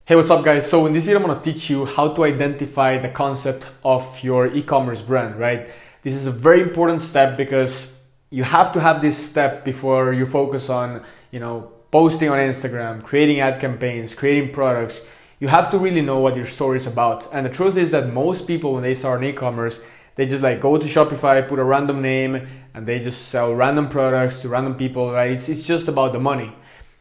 Hey, what's up guys? So in this video, I'm gonna teach you how to identify the concept of your e-commerce brand, right? This is a very important step because you have to have this step before you focus on, posting on Instagram, creating ad campaigns, creating products. You have to really know what your story is about. And the truth is that most people, when they start an e-commerce, they just go to Shopify, put a random name, and they just sell random products to random people, right? It's just about the money.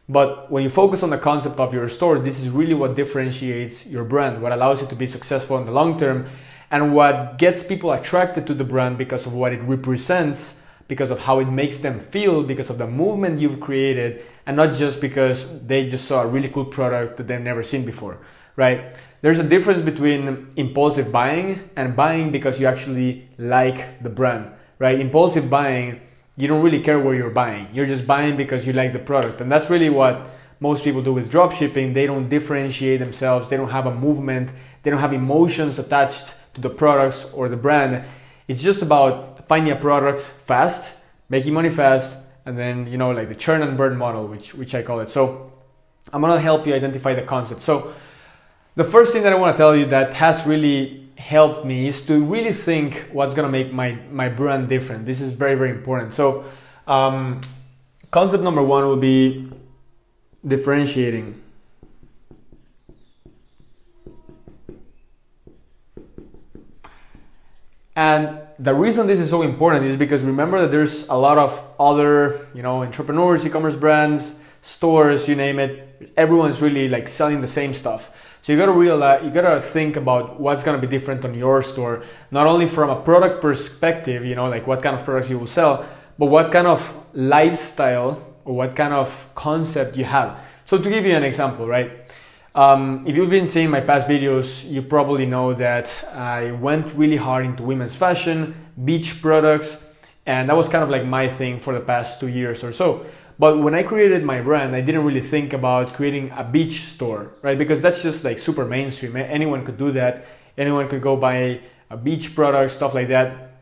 But when you focus on the concept of your store, this is really what differentiates your brand, what allows you to be successful in the long term, and what gets people attracted to the brand because of what it represents, because of how it makes them feel, because of the movement you've created, and not just because they just saw a really cool product that they've never seen before, right? There's a difference between impulsive buying and buying because you actually like the brand, right? Impulsive buying, you don't really care where you're buying. You're just buying because you like the product. And that's really what most people do with dropshipping. They don't differentiate themselves. They don't have a movement. They don't have emotions attached to the products or the brand. It's just about finding a product fast, making money fast, and then, like the churn and burn model, which I call it. So I'm gonna help you identify the concept. So the first thing that I wanna tell you that has really helped me is to really think what's gonna make my brand different. This is very, very important. So concept number one will be differentiating. And the reason this is so important is because remember that there's a lot of other entrepreneurs, e-commerce brands, stores, you name it. Everyone's really selling the same stuff. So you gotta realize, you gotta think about what's gonna be different on your store, not only from a product perspective, what kind of products you will sell, but what kind of lifestyle or what kind of concept you have. So to give you an example, right? If you've been seeing my past videos, you probably know that I went really hard into women's fashion, beach products, and that was kind of my thing for the past 2 years or so. But when I created my brand, I didn't really think about creating a beach store, right? Because that's just super mainstream. Anyone could do that. Anyone could go buy a beach product, stuff like that.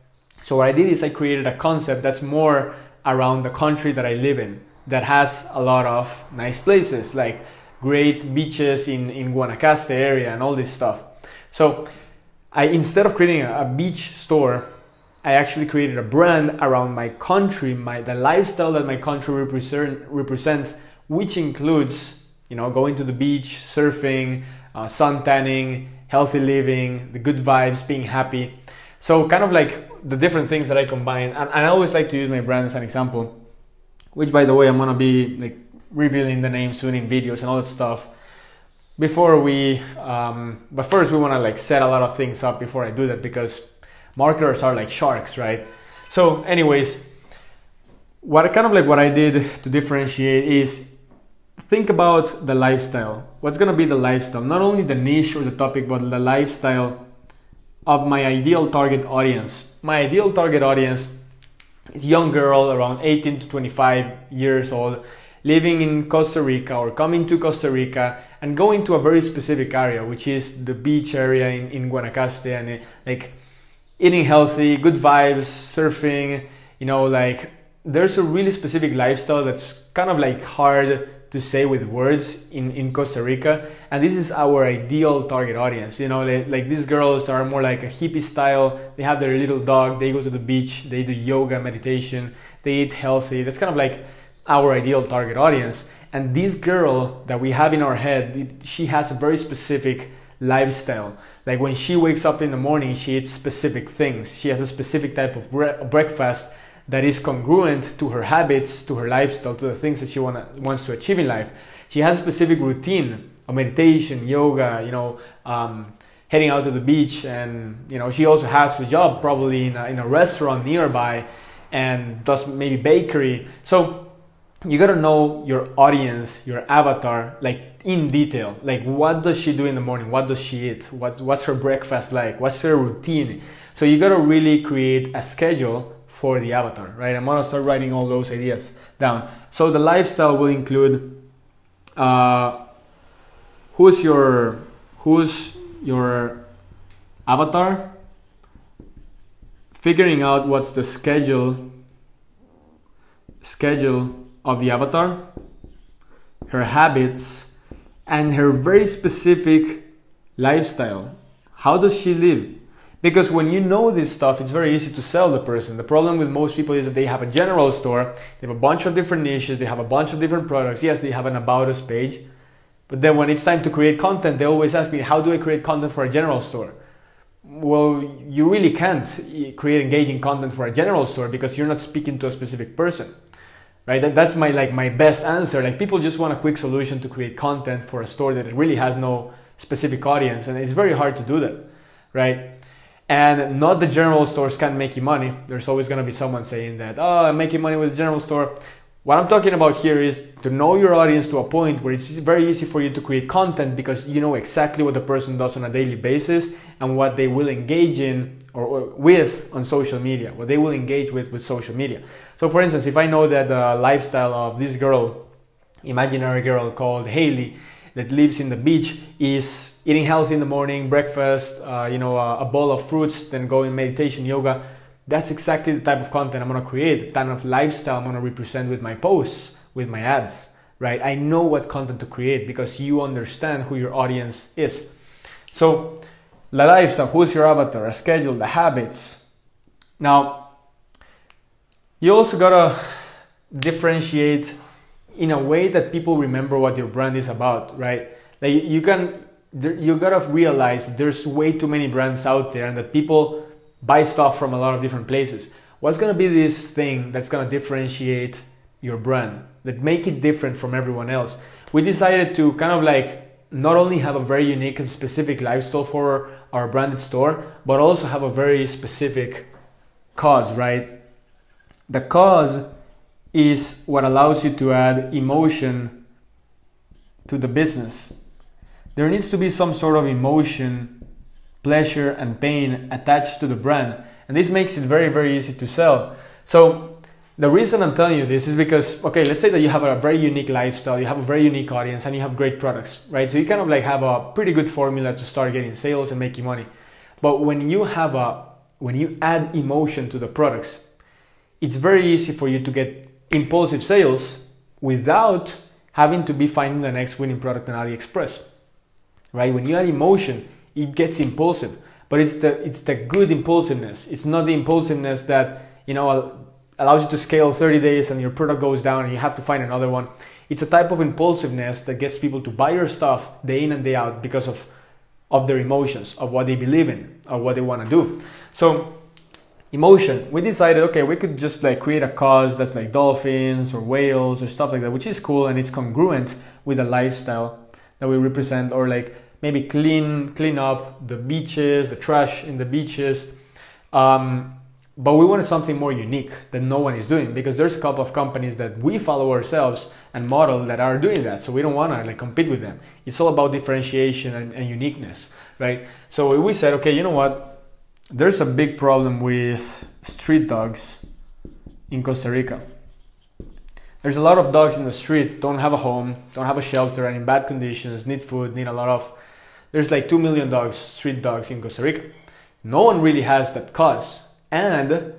So what I did is I created a concept that's more around the country that I live in, that has a lot of nice places, like great beaches in Guanacaste area and all this stuff. So instead of creating a beach store, I actually created a brand around my country, the lifestyle that my country represents, which includes, going to the beach, surfing, sun tanning, healthy living, the good vibes, being happy. So kind of the different things that I combine. And I always like to use my brand as an example, which by the way, I'm gonna be revealing the name soon in videos and all that stuff. But first we wanna set a lot of things up before I do that, because marketers are like sharks, right? So anyways, what I did to differentiate is think about the lifestyle. What's gonna be the lifestyle? Not only the niche or the topic, but the lifestyle of my ideal target audience. My ideal target audience is a young girl around 18 to 25 years old, living in Costa Rica or coming to Costa Rica and going to a very specific area, which is the beach area in Guanacaste, and eating healthy, good vibes, surfing, there's a really specific lifestyle that's kind of hard to say with words in Costa Rica. And this is our ideal target audience. These girls are more like a hippie style. They have their little dog, they go to the beach, they do yoga, meditation, they eat healthy. That's kind of our ideal target audience. And this girl that we have in our head, she has a very specific lifestyle. When she wakes up in the morning, she eats specific things. She has a specific type of breakfast that is congruent to her habits, to her lifestyle, to the things that she wants to achieve in life. She has a specific routine of meditation, yoga, heading out to the beach, and she also has a job probably in a restaurant nearby and does maybe bakery. So you gotta know your audience, your avatar, in detail. What does she do in the morning? What does she eat? What's her breakfast like? What's her routine? So you gotta really create a schedule for the avatar, right? I'm gonna start writing all those ideas down. So the lifestyle will include who's your avatar, figuring out what's the schedule of the avatar, her habits, and her very specific lifestyle. How does she live? Because when you know this stuff, it's very easy to sell the person. The problem with most people is that they have a general store, they have a bunch of different niches, they have a bunch of different products. Yes, they have an About Us page, but then when it's time to create content, they always ask me, how do I create content for a general store? Well, you really can't create engaging content for a general store because you're not speaking to a specific person, right? That's my best answer. Like, people just want a quick solution to create content for a store that really has no specific audience, and it's very hard to do that, right? And not the general stores can't make you money. There's always going to be someone saying that, oh, I'm making money with the general store. What I'm talking about here is to know your audience to a point where it's very easy for you to create content because you know exactly what the person does on a daily basis and what they will engage in or with on social media, what they will engage with social media. So for instance, if I know that the lifestyle of this girl, imaginary girl called Haley, that lives in the beach, is eating healthy in the morning, breakfast, a bowl of fruits, then going meditation, yoga. That's exactly the type of content I'm going to create, the type of lifestyle I'm going to represent with my posts, with my ads, right? I know what content to create because you understand who your audience is. So the lifestyle, who's your avatar, a schedule, the habits. Now, you also got to differentiate in a way that people remember what your brand is about, right? Like you gotta realize there's way too many brands out there and that people buy stuff from a lot of different places. What's gonna be this thing that's gonna differentiate your brand, that make it different from everyone else? We decided to kind of like not only have a very unique and specific lifestyle for our branded store, but also have a very specific cause, right? The cause is what allows you to add emotion to the business. There needs to be some sort of emotion, pleasure and pain attached to the brand, and this makes it very, very easy to sell. So the reason I'm telling you this is because, okay, let's say that you have a very unique lifestyle, you have a very unique audience, and you have great products, right? So you kind of like have a pretty good formula to start getting sales and making money. But when you add emotion to the products, it's very easy for you to get impulsive sales without having to be finding the next winning product on AliExpress, right? When you add emotion, it gets impulsive, but it's the good impulsiveness. It's not the impulsiveness that, allows you to scale 30 days and your product goes down and you have to find another one. It's a type of impulsiveness that gets people to buy your stuff day in and day out because of their emotions, of what they believe in, or what they want to do. So emotion, we decided, okay, we could just like create a cause that's like dolphins or whales or stuff like that, which is cool and it's congruent with the lifestyle that we represent, or like maybe clean up the beaches, the trash in the beaches. But we wanted something more unique that no one is doing, because there's a couple of companies that we follow ourselves and model that are doing that. So we don't want to like compete with them. It's all about differentiation and uniqueness, right? So we said, okay, you know what? There's a big problem with street dogs in Costa Rica. There's a lot of dogs in the street, don't have a home, don't have a shelter, and in bad conditions, need food, need a lot of... There's like 2 million dogs, street dogs in Costa Rica. No one really has that cause. And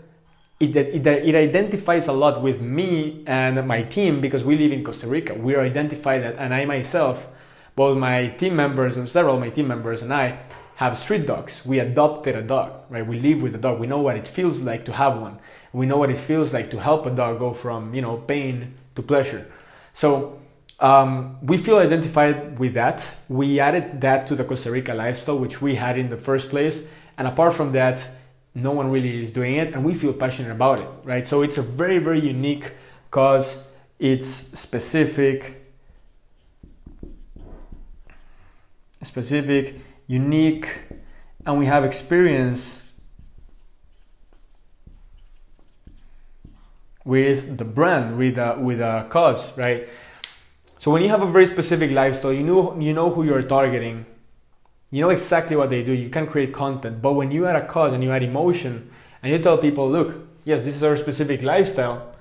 it identifies a lot with me and my team, because we live in Costa Rica. We are identified that, and I myself, both my team members and several of my team members and I have street dogs. We adopted a dog, right? We live with a dog. We know what it feels like to have one. We know what it feels like to help a dog go from, pain to pleasure. So we feel identified with that. We added that to the Costa Rica lifestyle, which we had in the first place. And apart from that, no one really is doing it, and we feel passionate about it, right? So it's a very, very unique cause. It's specific, unique, and we have experience with the brand, with a cause, right? So when you have a very specific lifestyle, you know who you're targeting. You know exactly what they do. You can create content. But when you add a cause and you add emotion and you tell people, look, yes, this is our specific lifestyle,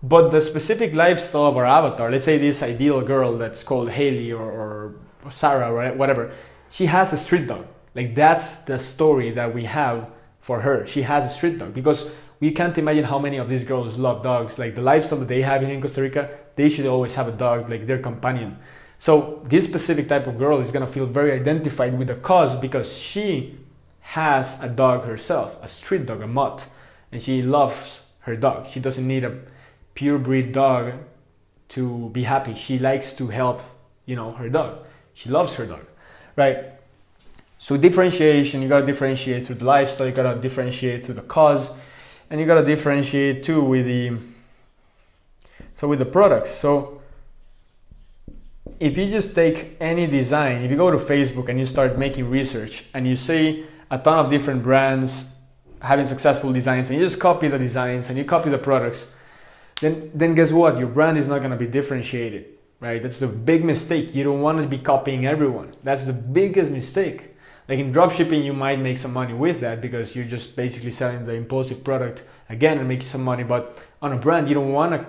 but the specific lifestyle of our avatar, let's say this ideal girl that's called Haley or Sarah or whatever, she has a street dog. Like, that's the story that we have for her. She has a street dog, because we can't imagine how many of these girls love dogs. Like, the lifestyle that they have here in Costa Rica, they should always have a dog, like their companion. So this specific type of girl is gonna feel very identified with the cause because she has a dog herself, a street dog, a mutt, and she loves her dog. She doesn't need a pure breed dog to be happy. She likes to help, her dog. She loves her dog, right? So differentiation, you gotta differentiate through the lifestyle, you gotta differentiate through the cause, and you gotta differentiate too with the products. So if you just take any design, if you go to Facebook and you start making research and you see a ton of different brands having successful designs and you just copy the designs and you copy the products, then guess what? Your brand is not going to be differentiated, right? That's the big mistake. You don't want to be copying everyone. That's the biggest mistake. Like in dropshipping, you might make some money with that because you're just basically selling the impulsive product again and making some money. But on a brand, you don't want to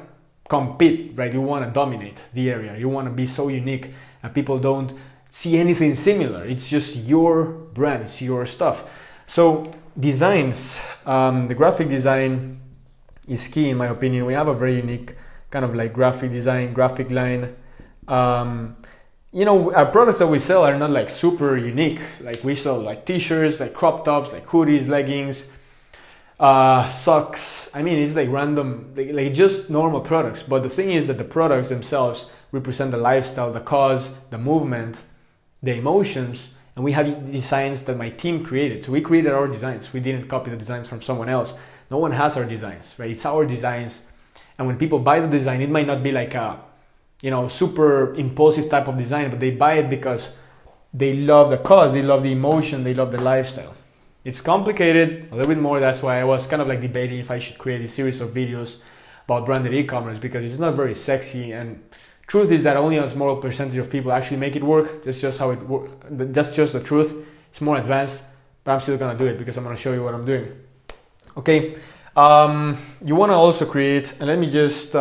compete, right? You want to dominate the area. You want to be so unique and people don't see anything similar. It's just your brand, it's your stuff. So designs, the graphic design is key in my opinion. We have a very unique kind of like graphic design, graphic line. Our products that we sell are not like super unique. Like we sell like t-shirts, like crop tops, like hoodies, leggings, socks. I mean, it's like random, like just normal products. But the thing is that the products themselves represent the lifestyle, the cause, the movement, the emotions, and we have designs that my team created. So we created our designs. We didn't copy the designs from someone else. No one has our designs, right? It's our designs. And when people buy the design, it might not be like a, super impulsive type of design, but they buy it because they love the cause, they love the emotion, they love the lifestyle. It's complicated a little bit more. That's why I was kind of like debating if I should create a series of videos about branded e-commerce, because it's not very sexy, and truth is that only a small percentage of people actually make it work. That's just how it works. That's just the truth. It's more advanced, but I'm still gonna do it because I'm gonna show you what I'm doing. Okay, you wanna also create, and let me just,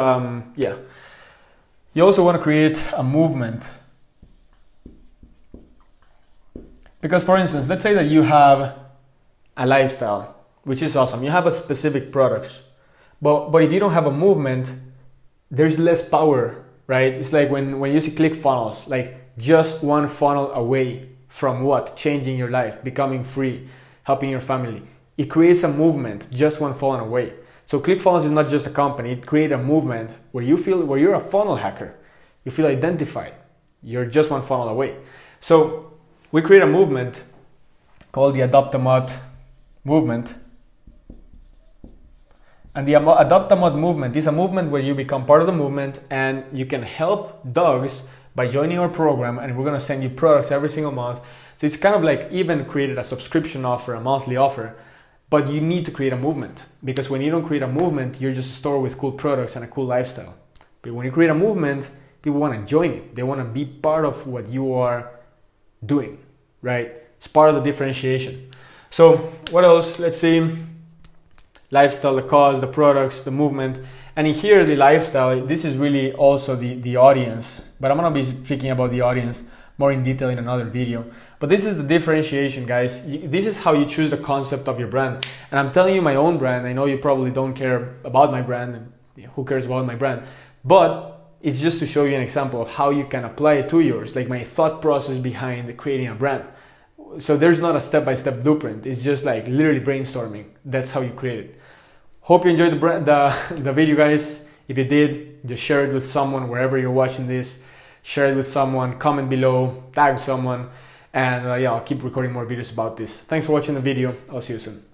you also wanna create a movement. Because for instance, let's say that you have a lifestyle, which is awesome. You have a specific products, but if you don't have a movement, there's less power, right? It's like when you see ClickFunnels, like just one funnel away from what? Changing your life, becoming free, helping your family. It creates a movement, just one funnel away. So ClickFunnels is not just a company, it creates a movement where you're a funnel hacker. You feel identified. You're just one funnel away. So we create a movement called the Adopt a Mod movement. And the Adopt a Mod movement is a movement where you become part of the movement and you can help dogs by joining our program, and we're gonna send you products every single month. So it's kind of like even created a subscription offer, a monthly offer, but you need to create a movement, because when you don't create a movement, you're just a store with cool products and a cool lifestyle. But when you create a movement, people wanna join it. They wanna be part of what you are doing, right? It's part of the differentiation. So what else? Let's see. Lifestyle, the cause, the products, the movement. And in here, the lifestyle, this is really also the audience, but I'm gonna be speaking about the audience more in detail in another video. But this is the differentiation, guys. This is how you choose the concept of your brand. And I'm telling you my own brand. I know you probably don't care about my brand, and who cares about my brand? But it's just to show you an example of how you can apply it to yours, like my thought process behind creating a brand. So there's not a step-by-step blueprint. It's just like literally brainstorming. That's how you create it. Hope you enjoyed the video, guys. If you did, just share it with someone wherever you're watching this. Share it with someone, comment below, tag someone, and I'll keep recording more videos about this. Thanks for watching the video. I'll see you soon.